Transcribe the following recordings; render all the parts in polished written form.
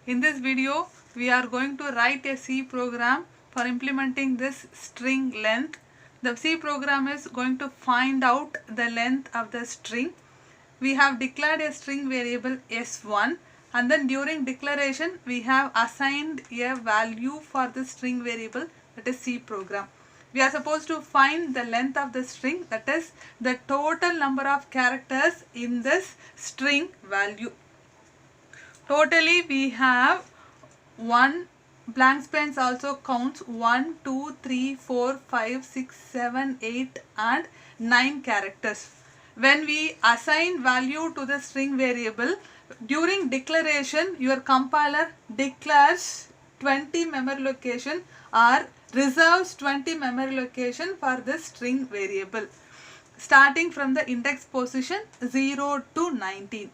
In this video, we are going to write a C program for implementing this string length. The C program is going to find out the length of the string. We have declared a string variable S1, and then during declaration we have assigned a value for the string variable, that is C program. We are supposed to find the length of the string, that is the total number of characters in this string value. Totally we have one blank space also counts 1, 2, 3, 4, 5, 6, 7, 8 and 9 characters. When we assign value to the string variable, during declaration your compiler declares 20 memory location or reserves 20 memory location for this string variable starting from the index position 0 to 19.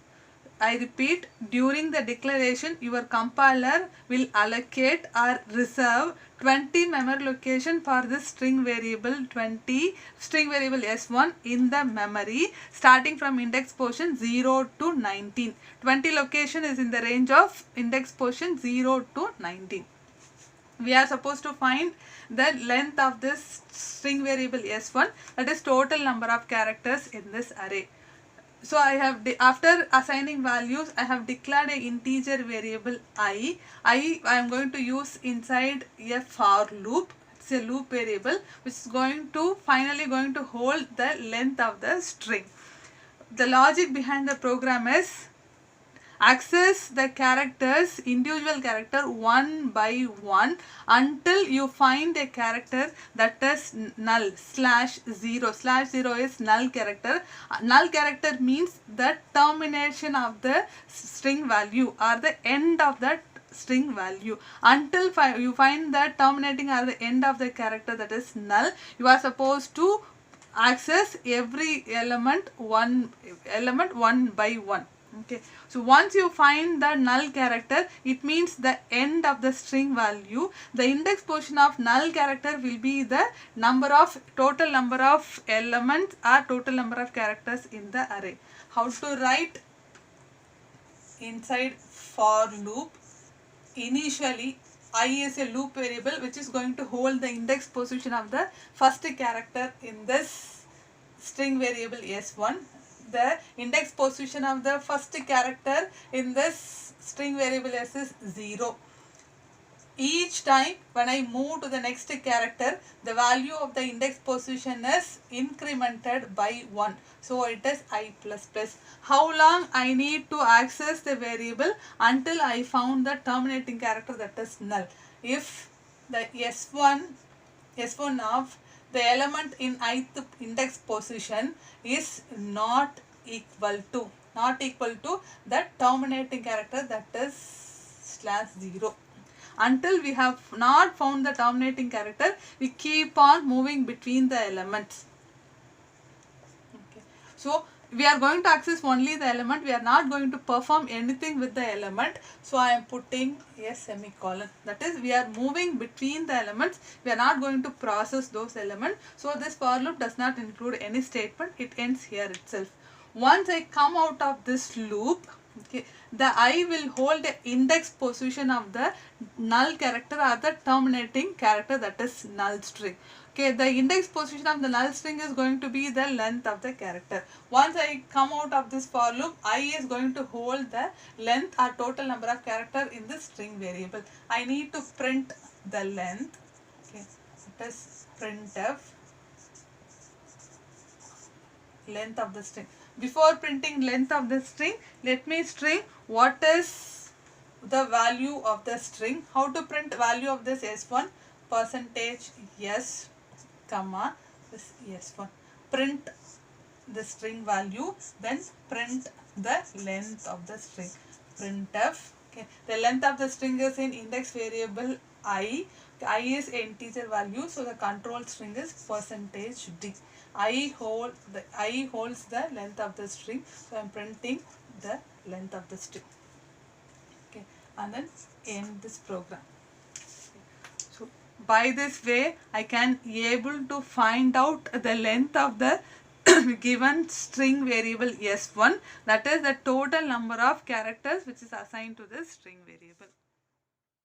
I repeat, during the declaration your compiler will allocate or reserve 20 memory location for this string variable S1 in the memory starting from index position 0 to 19. 20 location is in the range of index position 0 to 19. We are supposed to find the length of this string variable S1, that is total number of characters in this array. So I have, after assigning values, I have declared an integer variable I am going to use inside a for loop. It's a loop variable which is finally going to hold the length of the string. The logic behind the program is access the characters, individual character one by one until you find a character that is null /0. /0 is null character. Null character means the termination of the string value or the end of that string value. Until you find the terminating or the end of the character that is null, you are supposed to access every element one by one. Okay, so once you find the null character, it means the end of the string value. The index position of null character will be the total number of elements or total number of characters in the array. How to write inside for loop? Initially, I is a loop variable which is going to hold the index position of the first character in this string variable S1. The index position of the first character in this string variable S is 0. Each time when I move to the next character, the value of the index position is incremented by 1. So it is I++. How long I need to access the variable? Until I found the terminating character that is null. If the S1 of the element in ith index position is not equal to the terminating character that is /0. Until we have not found the terminating character, we keep on moving between the elements. Okay. So we are going to access only the element. We are not going to perform anything with the element. So I am putting a semicolon. That is, we are moving between the elements. We are not going to process those elements. So this for loop does not include any statement. It ends here itself. Once I come out of this loop, okay, the I will hold the index position of the null character or the terminating character, that is null string. Okay, the index position of the null string is going to be the length of the character. Once I come out of this for loop, I is going to hold the length or total number of character in the string variable. I need to print the length. Okay, it is printf length of the string. Before printing length of the string, let me string what is the value of the string. How to print value of this S1? %s, comma, this S1. Print the string value, then print the length of the string. Printf. Okay. The length of the string is in index variable I. I is integer value, so the control string is %d. I holds the length of the string, so I am printing the length of the string. Okay, and then end this program. So by this way, I can able to find out the length of the given string variable s1, that is the total number of characters which is assigned to this string variable.